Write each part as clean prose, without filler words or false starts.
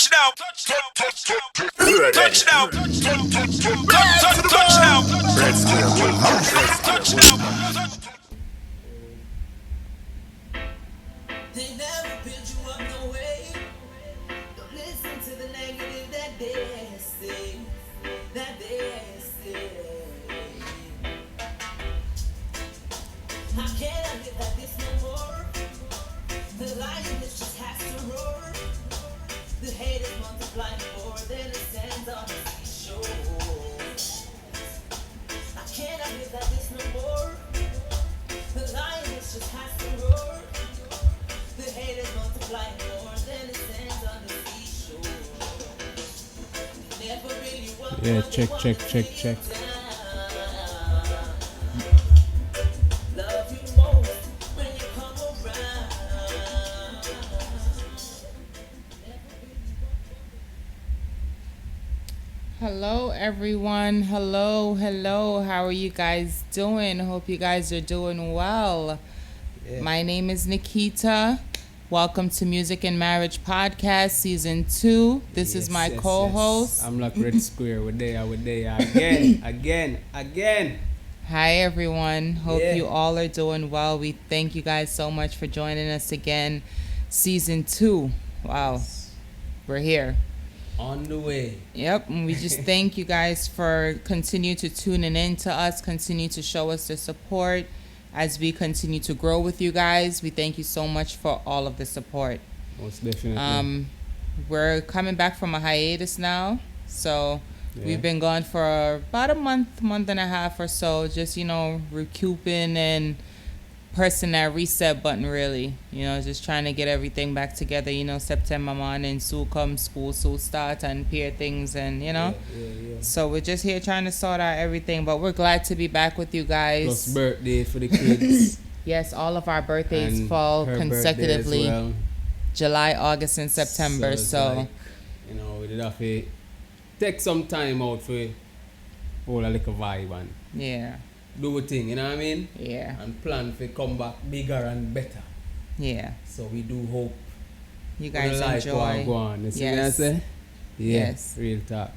Touchdown. Touchdown. Touchdown. Touchdown. They never build you up no way. Don't listen to the negative that they say. That they say. I can't live like this no more. The lioness just has to roar. The hate is multiplying more than the sands on the seashore. I cannot live like this no more. The lioness just has to roar. The hate is multiplying more than the sands on the seashore. Never really want Yeah, check. love you most when you come around. Hello, everyone. Hello. How are you guys doing? Hope you guys are doing well. Yeah. My name is Nikita. Welcome to Music and Marriage Podcast, Season 2. This is my co-host. Yes. I'm like Red Square. We're there again. Hi, everyone. Hope Yeah. you all are doing well. We thank you guys so much for joining us again. Season 2. Wow. We're here. On the way. Yep, and we just thank you guys for continue to tuning in to us, continue to show us the support as we continue to grow with you guys. We thank you so much for all of the support. Most definitely. We're coming back from a hiatus now, so Yeah. we've been gone for about a month and a half or so, just, recouping and pressing that reset button, really. Just trying to get everything back together. September morning, soon come school, soon start and pair things and, Yeah. So we're just here trying to sort out everything, but we're glad to be back with you guys. Plus birthday for the kids. Yes, all of our birthdays And fall her consecutively, birthday as well. July, August, and September. it's So, like, we did have to take some time out for all a little vibe and yeah, do a thing, you know what I mean? yeah, And plan to come back bigger and better. yeah. So we do hope You guys like enjoy. go on. You see what I Yes. say? Yeah, Yes. real talk.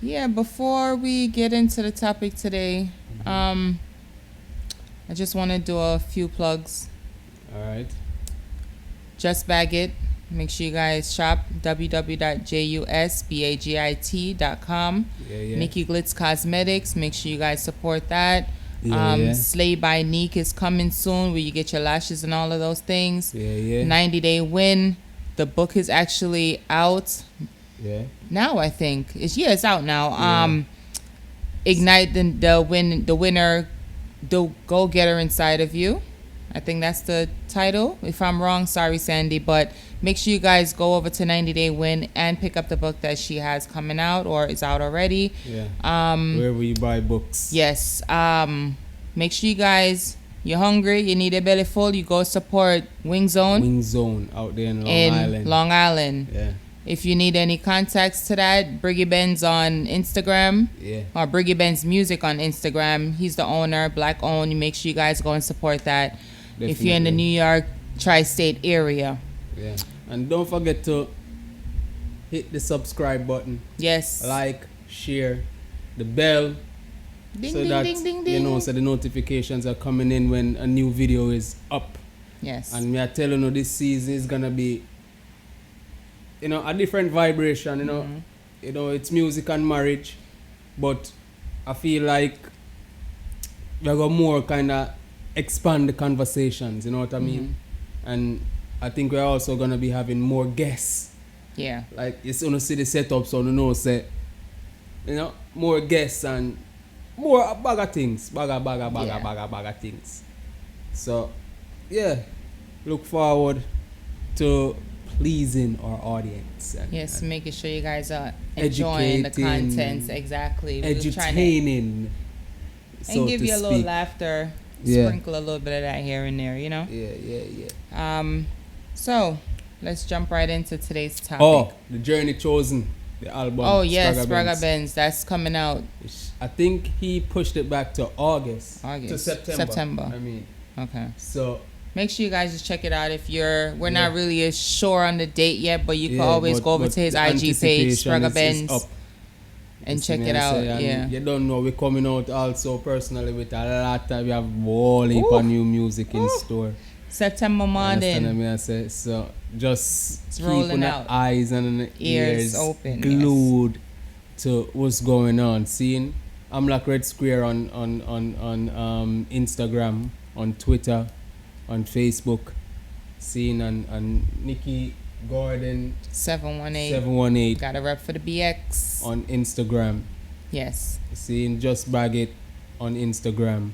Yeah, before we get into the topic today, I just want to do a few plugs. All right. Just Bag It. Make sure you guys shop www.jusbagit.com. Yeah. Nikki Glitz Cosmetics. Make sure you guys support that. Yeah. Slay by Neek is coming soon, where you get your lashes and all of those things. Yeah. 90-Day Win. The book is actually out Yeah. now, I think. It's out now. Yeah. Ignite the winner, the go-getter inside of you. I think that's the title. If I'm wrong, sorry, Sandy. But make sure you guys go over to 90-Day Win and pick up the book that she has coming out or is out already. Yeah. Wherever you buy books. Yes. Make sure you guys, you're hungry, you need a belly full, you go support Wing Zone Wing Zone out there in Long Island. Yeah. If you need any contacts to that, Briggy Benz on Instagram. Yeah. Or Briggy Benz Music on Instagram. He's the owner, black owned. You make sure you guys go and support that. If you're in the New York tri-state area. Yeah. And don't forget to hit the subscribe button. Yes. Like, share, the bell. Ding, so ding, that ding, ding, ding. so the notifications are coming in when a new video is up. Yes. And me are telling you this season is gonna be a different vibration, it's music and marriage, but I feel like we're gonna more kinda expand the conversations, you know what I mean? And I think we're also gonna be having more guests. Yeah. Like it's gonna see the setup, so say, more guests and more bag of things. Bag of things. So yeah. Look forward to pleasing our audience. Yes, making sure you guys are enjoying the educating, contents. Exactly. We're just trying to Edutaining. and give you a little speak. laughter. Yeah. Sprinkle a little bit of that here and there, Yeah. So let's jump right into today's topic. Oh, The Journey Chosen, the album. Oh yes, Spraga Spraga Benz. That's coming out I think he pushed it back to August. To August. September. September. I mean, Okay. so Make sure you guys just check it out. If we're not really as sure on the date yet, but you can always go over to his the IG page, anticipation Spragga is Benz, up. and You see check me, it I out. say, and Yeah. You don't know, we're coming out also personally with a lot of, we have whole heap Ooh. of new music in Ooh. store. September Understand morning. me? I say, so just It's keep rolling on the out. eyes and the Ears ears open, glued to what's going on. Seeing I'm like Red Square on Instagram, on Twitter, on Facebook. Seeing and Nikki Gordon 718. 718 Got a rep for the BX. on Instagram. Yes. Seeing Just Bag It on Instagram.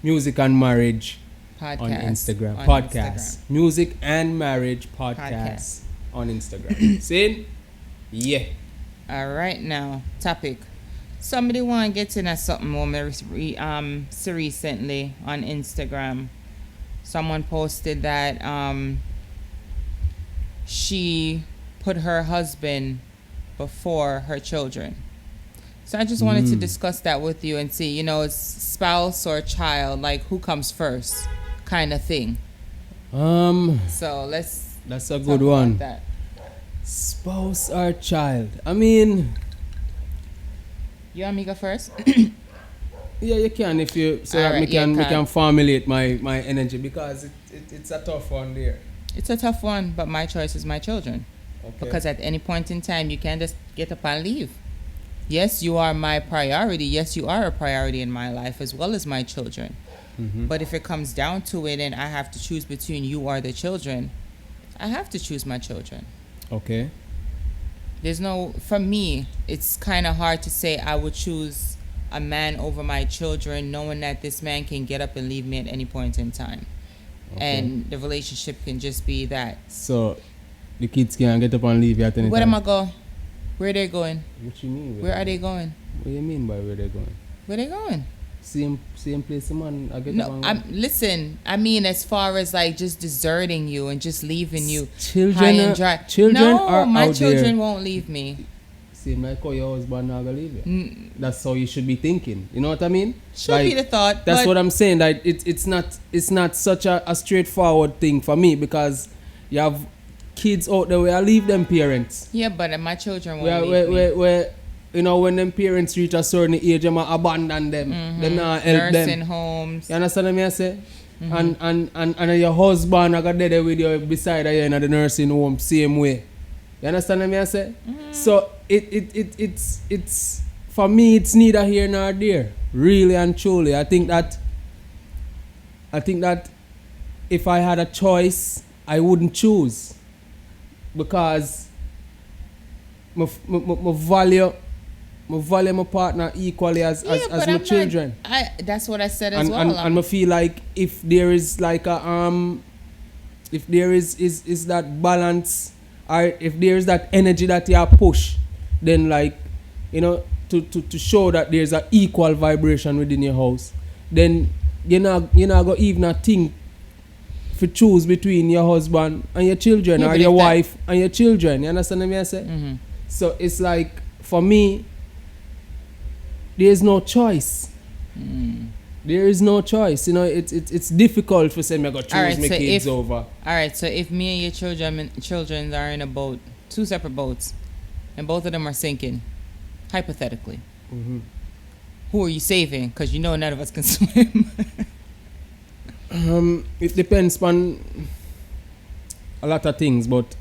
Music and Marriage Podcast. on Instagram. On Podcast. Instagram. Music and Marriage podcast on Instagram. Seeing? Yeah. All right, now topic. Somebody want to get in at something more recently on Instagram. Someone posted that she put her husband before her children. So I just wanted to discuss that with you and see, you know, it's spouse or child, like who comes first, kind of thing. So let's That's a talk good about one. that. Spouse or child? I mean, You want me go first? yeah, you can if you so that Alright, me can yeah, can. formulate my energy because it's a tough one there. It's a tough one, but my choice is my children. Okay. Because at any point in time, you can't just get up and leave. Yes, you are my priority. Yes, you are a priority in my life as well as my children. Mhm. But if it comes down to it and I have to choose between you or the children, I have to choose my children. Okay. There's no, for me, it's kind of hard to say I would choose a man over my children knowing that this man can get up and leave me at any point in time. Okay. And the relationship can just be that. So the kids can get up and leave you at any Where time. am I go? Where they going? What you mean? Where are they going? What do you mean by where they going? Where they going? Same place, man. I get up No, and listen. I mean, as far as like just deserting you and just leaving you Children high are- and dry. children no, are my out children there. won't leave me. Same like how your husband not gonna leave you. Mm, That's how you should be thinking. You know what I mean? should be the thought. That's but what I'm saying. Like it's not such a straightforward thing for me because you have kids out there where I leave them parents. Yeah, but my children won't Where, leave where, me. where you know when them parents reach a certain age, them a abandon them. They not help Nursing them. homes. You understand what I say? And your husband I got there with you beside you in the nursing home same way. You understand what I say? So it's for me it's neither here nor there. Really and truly. I think that if I had a choice, I wouldn't choose. Because I value my partner equally as Yeah, but my I'm children. that's what I said as And, well. and I feel like if there is like a if there is that balance or if there is that energy that you push, then like you know to show that there's an equal vibration within your house, then you're not go even think to choose between your husband and your children Yeah, or but your if that- wife and your children. You understand what I say? Mhm. So it's like for me, there's no choice. There is no choice. You know, it's difficult for say me go choose Alright, my so kids if- over. All right, so if me and your children are in a boat, two separate boats, and both of them are sinking, hypothetically, who are you saving? Because you know none of us can swim. It depends on a lot of things, but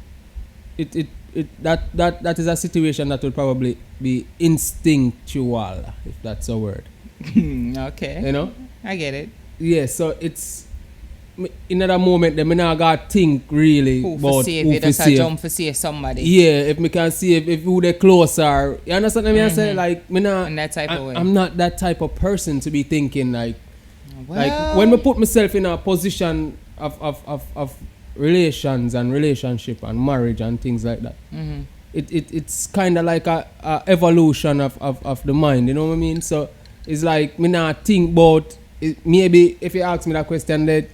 that is a situation that will probably be instinctual, if that's a word. Okay, You know? I get it. Yeah, so it's in that moment that me not gotta think really Who for about save who you? for That's a save. jump for save somebody. Yeah, if me can see if who they close are. You understand what I mean? I say like me not In that type of way. I'm not that type of person to be thinking like Well, when me put myself in a position of relations and relationship and marriage and things like that. mhm. It's kind of like a evolution of the mind, you know what I mean? So it's like me not think about it, maybe if you ask me that question that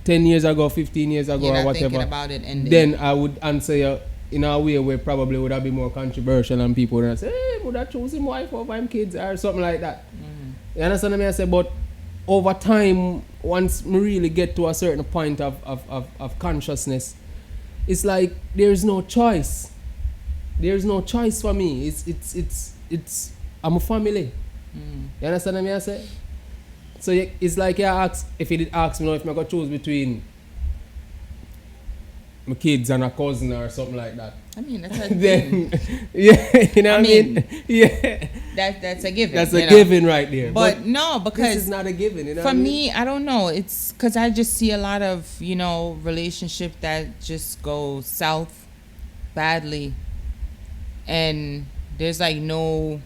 10 years ago, 15 years ago You're or not whatever, thinking about it ending. then I would answer you in a way where probably would have been more controversial and people would say, hey, would I choose him wife over him kids or something like that. You understand what I say? But over time, once me really get to a certain point of consciousness, it's like there's no choice. There's no choice for me. It's I'm a family. You understand what I say? So it's like you ask, if you did ask me now if I could choose between my kids and a cousin or something like that. I mean, that's a Then thing. yeah, you know what I mean, mean? Yeah. That's a given. That's you a know. given right there. But no, this because is not a given, you know for what I mean? me, I don't know. It's because I just see a lot of, relationship that just go south badly. And there's like no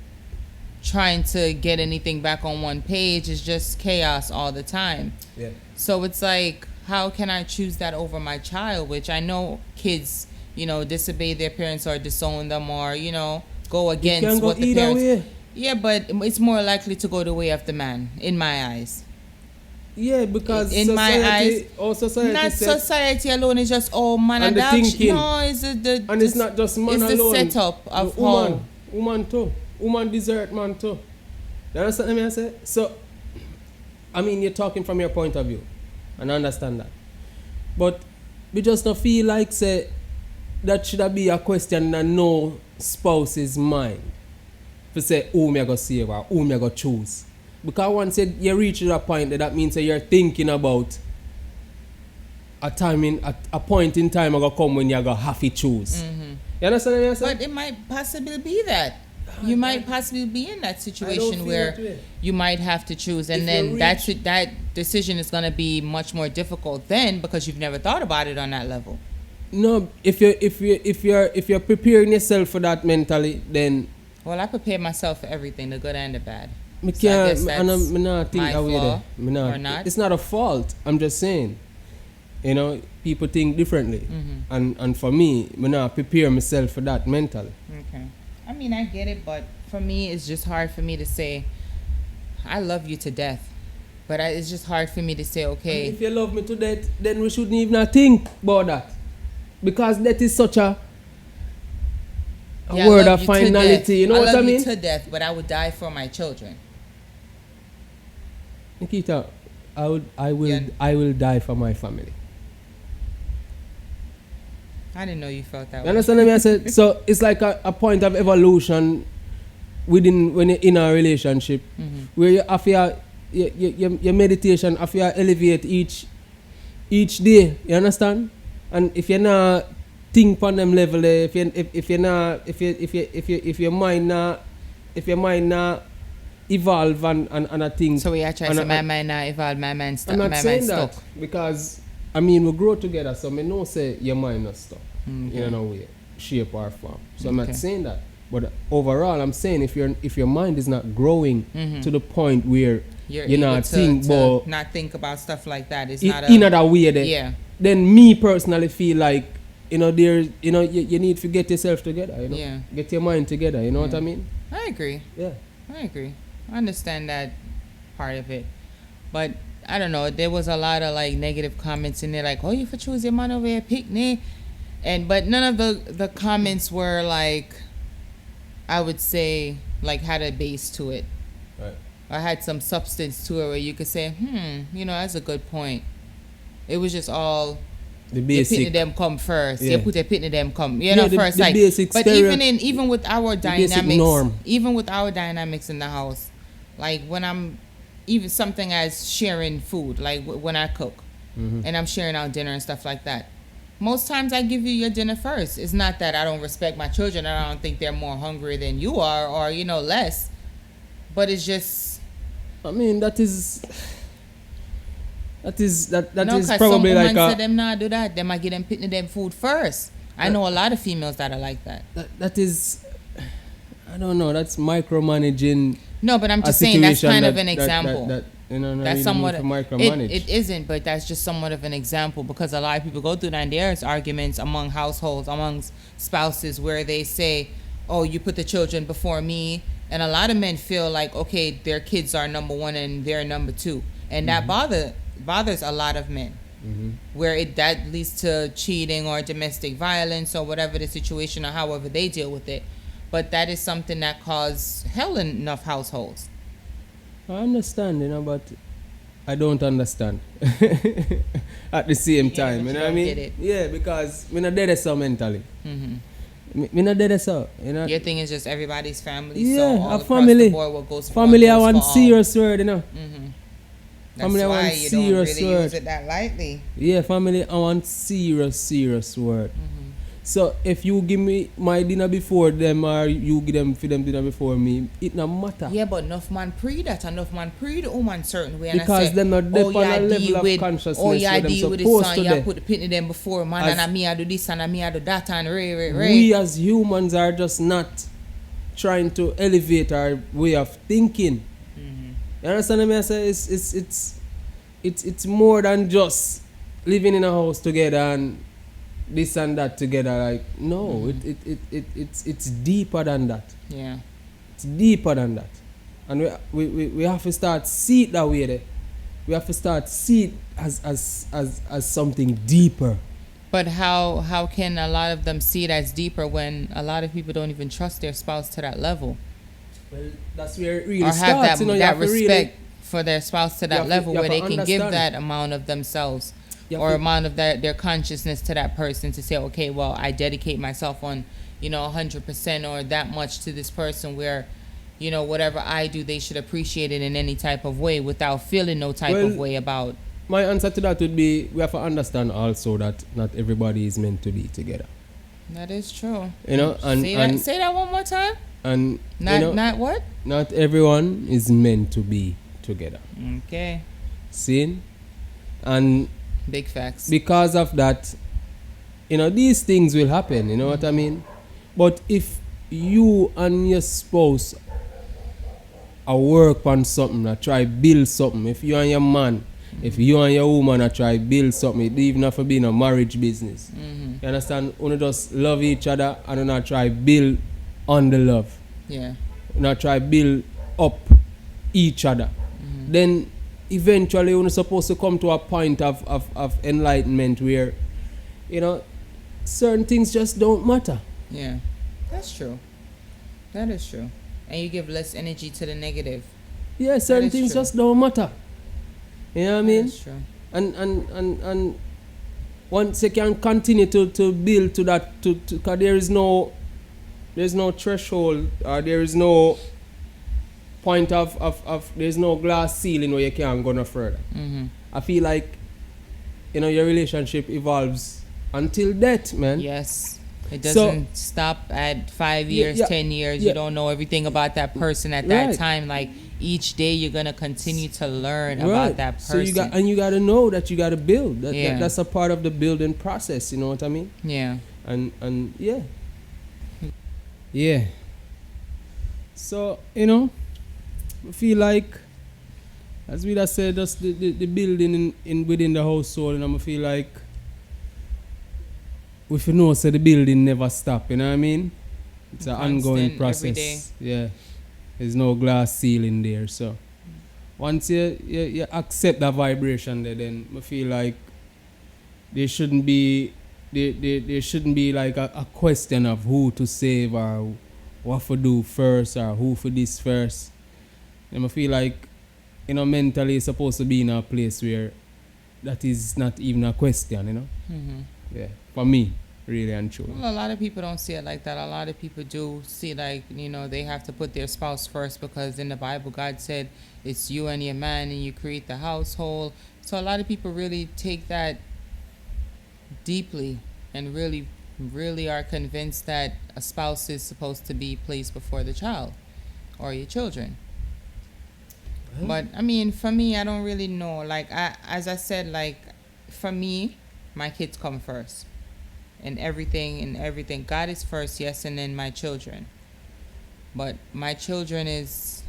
trying to get anything back on one page. It's just chaos all the time. Yeah. So it's like, how can I choose that over my child? Which I know kids, disobey their parents or disown them or, go against can go what the either parents. way. Yeah, but it's more likely to go the way of the man, in my eyes. Yeah, because In my society, eyes, or society Not said- society alone. It's just man And and the dog. thinking. No, it's the and it's not just man it's alone. the setup of The how. woman too. Woman desert man too. You understand what I say? So, I mean, you're talking from your point of view, and I understand that. But we just don't feel like say that should be a question that no spouse's mind. To say who me I go save or who me I go choose. Because once you reach that point, that means that you're thinking about a point in time I go come when you go have to choose. You understand what I'm saying? But it might possibly be that. You might possibly be in that situation feel where that way. you might have to choose, and If then you that's it, that decision is going to be much more difficult then because you've never thought about it on that level. No, if you're preparing yourself for that mentally, then Well, I prepare myself for everything, the good and the bad. me So I can't. guess And that's I'm not think my that way flaw there. Me not. or not? It's not a fault. I'm just saying. People think differently, and for me, me not prepare myself for that mentally. Okay. I mean, I get it, but for me, it's just hard for me to say, I love you to death. But it's just hard for me to say, okay. And if you love me to death, then we shouldn't even think about that, because that is such a Yeah, I word love of you to death. finality. You know what I love mean? you to death, but I would die for my children. Nikita, I Yeah. will die for my family. I didn't know you felt that You way. understand what I said? So it's like a point of evolution when you're in a relationship, where you have your meditation, have to elevate each day. You understand? And if you're not think on them level, if your mind not evolve and a thing. So we are trying and to my mind now evolve, my mind stuck, I'm my not mind saying stuck. that because we grow together, so I know say your mind not stuck in no way, shape or form. So I'm Okay. not saying that, but overall, I'm saying if your mind is not growing to the point where You're you able not to, think about not think about stuff like that. It's in not a another way there, yeah. then me personally feel like there's you need to get yourself together, Yeah. get your mind together. You know what I mean? I agree. Yeah. I agree. I understand that part of it. But I don't know, there was a lot of like negative comments in there like, oh, you for choose your man over a picnic. But none of the comments were like, I would say, like had a base to it. Right. I had some substance to it where you could say, that's a good point. It was just all The the basic. pitney them come first. Yeah. You put the pitney them come. Yeah, the- first. the Like, basic but stereo- even with our basic dynamics, norm. even with our dynamics in the house, like when I'm even something as sharing food, like when I cook and I'm sharing out dinner and stuff like that. Most times I give you your dinner first. It's not that I don't respect my children and I don't think they're more hungry than you are or less, but it's just I mean that is no, 'cause probably some like women say a them not do that. Them I give them pitney them food first. I know a lot of females that are like that. that is I don't know, that's micromanaging No, but I'm a just saying that's situation kind of that- an that- example. that, not That's really somewhat need to micromanage. it isn't, but that's just somewhat of an example because a lot of people go through that and there's arguments among households, amongst spouses where they say, oh, you put the children before me, and a lot of men feel like, okay, their kids are number one and they're number two, and that bothers a lot of men, where that leads to cheating or domestic violence or whatever the situation or however they deal with it. But that is something that causes hell in enough households. I understand, but I don't understand. At the same Yeah, time, but you know you what I don't mean? get it. Yeah, because me not dead so mentally. Mm-hmm. Me not dead so. You know? Your thing is just everybody's family. Yeah, so all a across family. the board, what goes for Family, one I goes want for all. serious word, you know. Mm-hmm. That's Family, I why want you don't serious really word. use it that lightly. Yeah, family, I want serious word. So if you give me my dinner before them or you give them for them dinner before me, it no matter. Yeah, but enough man pre that, enough man pre the woman certain way. And Because I say, them not dep on a level deal of with, consciousness oh yeah, where them deal with the supposed son, to yeah, be. put the pitney them before, man, As- and me I do this and me I do that and Ray. We as humans are just not trying to elevate our way of thinking. You understand what I say? It's more than just living in a house together and this and that together. Like no, it's deeper than that. Yeah. It's deeper than that, and we have to start see it that way. There, we have to start see it as something deeper. But how can a lot of them see it as deeper when a lot of people don't even trust their spouse to that level? Well, that's where it really Or starts. have that, you know, you that have to respect really, for their spouse to You that have to- level you where have they to can give understand. that amount of themselves You have or to- amount of their consciousness to that person to say, okay, well, I dedicate myself on, 100% or that much to this person where, whatever I do, they should appreciate it in any type of way without feeling no type of Well, way about. my answer to that would be we have to understand also that not everybody is meant to be together. That is true. You know, and Say that one more time. and Not you know, not what? not everyone is meant to be together. Okay. See? And Big facts. because of that, these things will happen, you know what I mean? But if you and your spouse are work on something, or try build something, if you and your man, if you and your woman are try build something, it even have to be in a marriage business. You understand? You just love each other and you not try build on the love. Yeah. You not try build up each other. Then eventually you're supposed to come to a point of enlightenment where, certain things just don't matter. Yeah. That's true. That is true. And you give less energy to the negative. Yeah, certain is things true. just don't matter. You know what I mean? That's true. And once you can continue to build to that, because there's no threshold or there is no point of there's no glass ceiling where you can't go no further. I feel like your relationship evolves until death, man. Yes. It So- doesn't stop at 5 years, yeah, 10 years. yeah. You don't know everything about that person at Right. that time. Like each day you're gonna continue to learn about that person. So you gotta know that you gotta build. Yeah. That's a part of the building process. You know what I mean? Yeah. And yeah. Yeah. So I feel like, as we just said, just the building in within the household, and I feel like we should know so the building never stop. You know what I mean? It's an ongoing Constant, every process. Yeah. There's no glass ceiling there. So once you accept that vibration there, then I feel like there shouldn't be like a question of who to save or what to do first or who for this first. And I feel like mentally it's supposed to be in a place where that is not even a question, Yeah. For me, really and truly. Well, a lot of people don't see it like that. A lot of people do see like, they have to put their spouse first because in the Bible, God said it's you and your man and you create the household. So a lot of people really take that deeply and really, really are convinced that a spouse is supposed to be placed before the child or your children. But I mean, for me, I don't really know. Like, as I said, like, for me, my kids come first. And everything. God is first, yes, and then my children. But my children is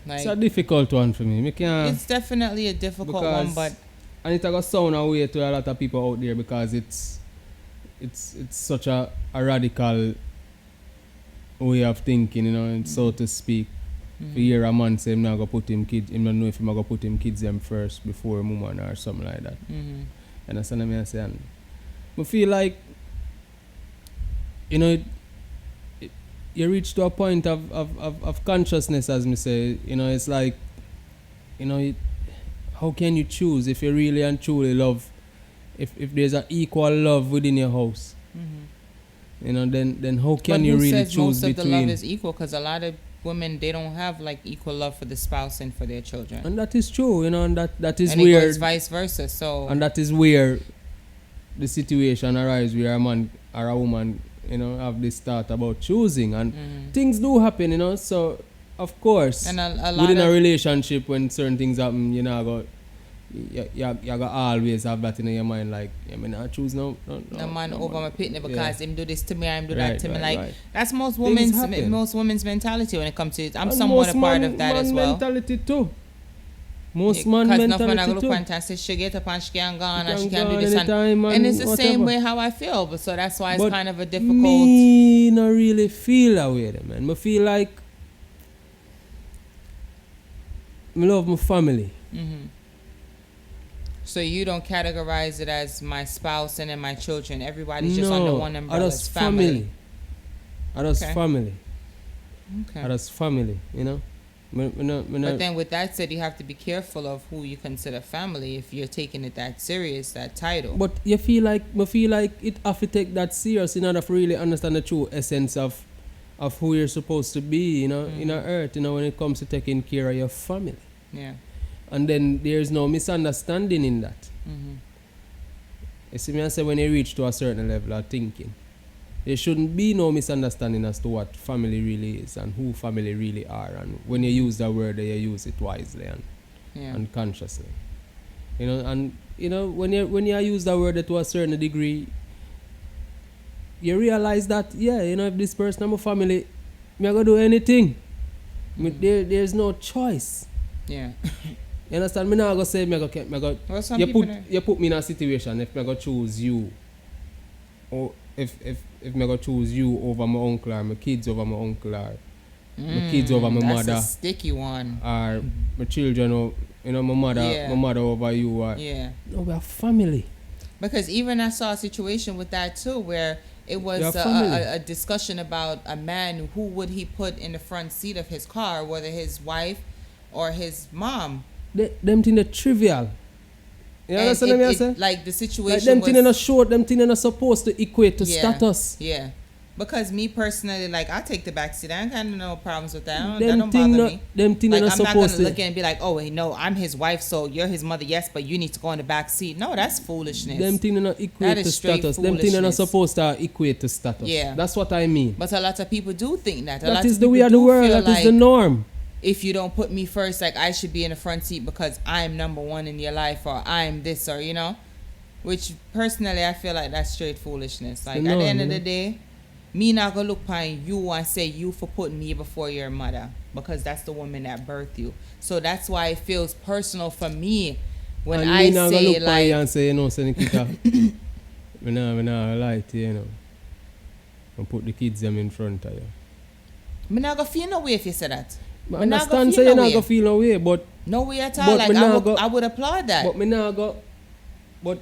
like, It's a difficult one for me. it's definitely a difficult one, but and it's going to sound away to a lot of people out there because it's such a radical way of thinking, and so to speak. For hear a man say him not go put him kids, him not know if him go put him kids them first before woman or something like that. And that's what I'm saying. I feel like you reach to a point of consciousness, as me say. It's like you know, how can you choose if you really and truly love, if there's an equal love within your house? You know, then how can but you who really says choose most of the love between? is equal? Because a lot of women, they don't have like equal love for the spouse and for their children. And that is true, you know, and that is And it where, goes vice versa. So and that is where the situation arises where a man or a woman, you know, have this thought about choosing, and things do happen, you know. So of course, and a lot within of a relationship, when certain things happen, you know, you gotta always have that in your mind, like, I mean, I choose no man over man. my pitney because Yeah. him do this to me, I'm do Right, that to me. right, Like right. that's most Things happen. women's mentality when it comes to it. I'm And somewhat most a part man- of that man as well. mentality too. Most man Because enough when I mentality go too. look and say she get up and she can go on She and she can can go do on this anytime and it's the and same whatever. way how I feel. But so that's why it's But kind of a difficult. me not really feel that way, then, man. I feel like I love my family. So you don't categorize it as my spouse and then my children. Everybody's just under one I umbrella. just It's family. I just Okay. family. Okay. I just family, you know. But then with that said, you have to be careful of who you consider family if you're taking it that serious, that title. But you feel like it have to take that serious in order to really understand the true essence of who you're supposed to be, you know, in our earth, you know, when it comes to taking care of your family. Yeah. And then there's no misunderstanding in that. You see me, I say when you reach to a certain level of thinking, there shouldn't be no misunderstanding as to what family really is and who family really are. And when you use that word, you use it wisely and consciously. You know, and you know when you use that word to a certain degree, you realize that you know, if this person is my family, me I go do anything. There's no choice. Yeah. You understand? Me not go say me go. Well, some people You put me in a situation if me go choose you, or if me go choose you over my uncle or my kids over my uncle or my kids over my that's mother a sticky one. or my children or you know my mother over you or Yeah. no, we are family. Because even I saw a situation with that too, where it was Your family. a discussion about a man who would he put in the front seat of his car, whether his wife or his mom. Them things are trivial. You And understand what I say? like the situation Like them was, things are not short. Them things are not supposed to equate to Yeah. status. Yeah. Because me personally, like, I take the back seat. I ain't got no problems with that. That Them don't thing bother not- me. them thing Like, not I'm not supposed gonna to- look at and be like, oh, wait, no, I'm his wife, so you're his mother, yes, but you need to go in the back seat. No, that's foolishness. Them things are not That equate is to straight status. Them things are not foolishness. supposed to equate to status. Yeah. That's what I mean. But a lot of people do think that. A lot That is of the people way of the do world. feel That is the like norm. if you don't put me first, like, I should be in the front seat because I'm number one in your life, or I'm this, or, you know. Which, personally, I feel like that's straight foolishness. Like, at the end of the day, me not gonna look upon you and say you for putting me before your mother, because that's the woman that birthed you. So that's why it feels personal for me when And I me not gonna say, look by you like, and say, you know, say Nikita, me nah lie to you, you know. And put the kids them in front of you. me not gonna feel no way if you say that. But Me not gonna understand feel say you no not way. gonna feel no way, but No way at all. But Like, me nah go- I would applaud that. but me nah go. But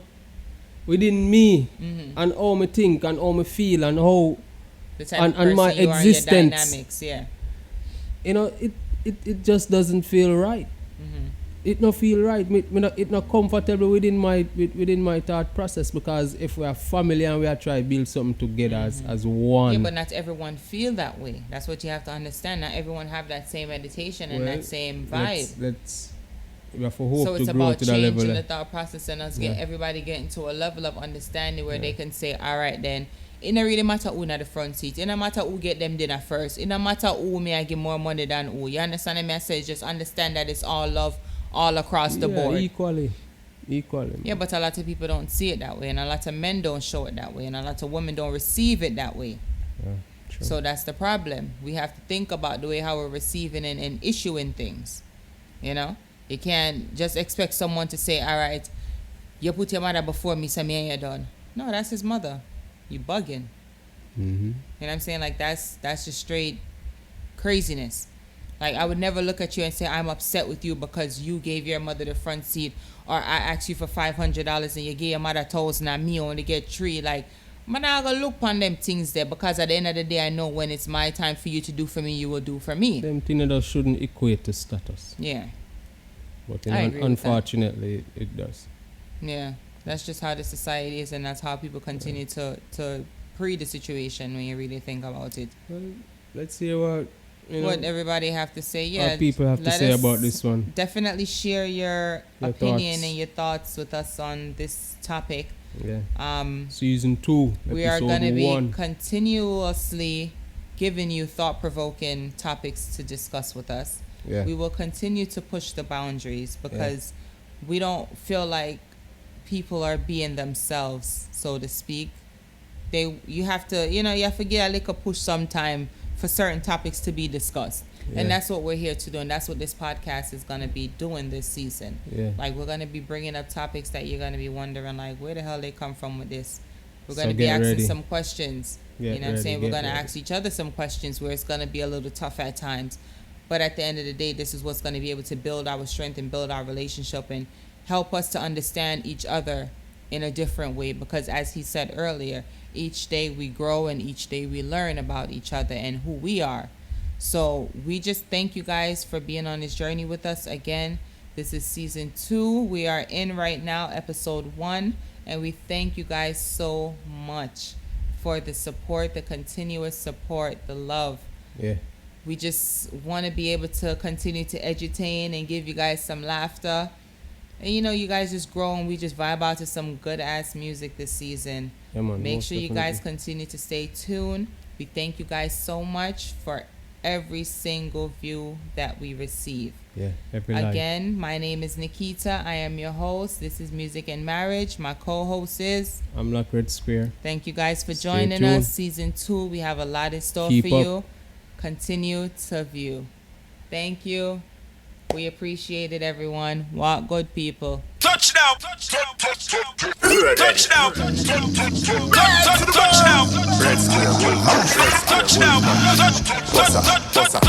within me Mm-hmm. and how me think and how me feel and how The type and- of and my person you are and existence. your dynamics, yeah. you know it just doesn't feel right. It not feel right. It not comfortable within my thought process, because if we are family and we are trying to build something together as one. Yeah, but not everyone feel that way. That's what you have to understand. Not everyone have that same meditation and Well, that same vibe. Let's we have to hope So to it's grow about to that level. changing the thought process and us get Yeah. everybody getting to a level of understanding where they can say, all right, then it don't really matter who in the front seat. It don't matter who get them dinner first. It don't matter who may I give more money than who. You understand the message? Just understand that it's all love all across the board. Equally. Yeah, but a lot of people don't see it that way, and a lot of men don't show it that way, and a lot of women don't receive it that way. Yeah, true. So that's the problem. We have to think about the way how we're receiving and issuing things. You know? You can't just expect someone to say, all right, you put your mother before me, so me and you done. No, that's his mother. You bugging. Mhm. You know what I'm saying? Like, that's just straight craziness. Like, I would never look at you and say, I'm upset with you because you gave your mother the front seat, or I asked you for $500 and you gave your mother 1,000 and me only get 3. Like, I'm not going to look on them things there, because at the end of the day, I know when it's my time for you to do for me, you will do for me. Them things that shouldn't equate to status. Yeah. But I agree with that. unfortunately, it does. Yeah, that's just how the society is, and that's how people continue to pre the situation when you really think about it. Well, let's hear what What everybody have to say. Yeah, what people have to let say us about this one. Definitely share your opinion thoughts. and your thoughts with us on this topic. Yeah. Um, Season 2, we are episode going to be 1. continuously giving you thought-provoking topics to discuss with us. Yeah. We will continue to push the boundaries because we don't feel like people are being themselves, so to speak. You have to get a little push sometime for certain topics to be discussed. Yeah. And that's what we're here to do, and that's what this podcast is going to be doing this season. Yeah. Like, we're going to be bringing up topics that you're going to be wondering, like, where the hell they come from with this? We're going So to be get asking ready. some questions. Get You know what I'm ready, saying? We're get going to ready. ask each other some questions where it's going to be a little tough at times. But at the end of the day, this is what's going to be able to build our strength and build our relationship and help us to understand each other in a different way. Because as he said earlier, each day we grow and each day we learn about each other and who we are. So we just thank you guys for being on this journey with us again. This is season 2. We are in right now, episode 1. And we thank you guys so much for the support, the continuous support, the love. Yeah. We just want to be able to continue to edutain and give you guys some laughter. And you guys just grow and we just vibe out to some good ass music this season. Yeah, man, Make most sure you guys definitely. continue to stay tuned. We thank you guys so much for every single view that we receive. Yeah, every life. Again, my name is Nikita. I am your host. This is Music and Marriage. My co-host is. I'm Lock Red Square. Thank you guys for Stay joining tuned. us. Season 2, we have a lot in store Keep for up. you. Continue to view. Thank you. We appreciate it, everyone. Walk good, people. Touchdown! Touchdown! Touchdown! Touchdown! Red Square, Touchdown! Touchdown!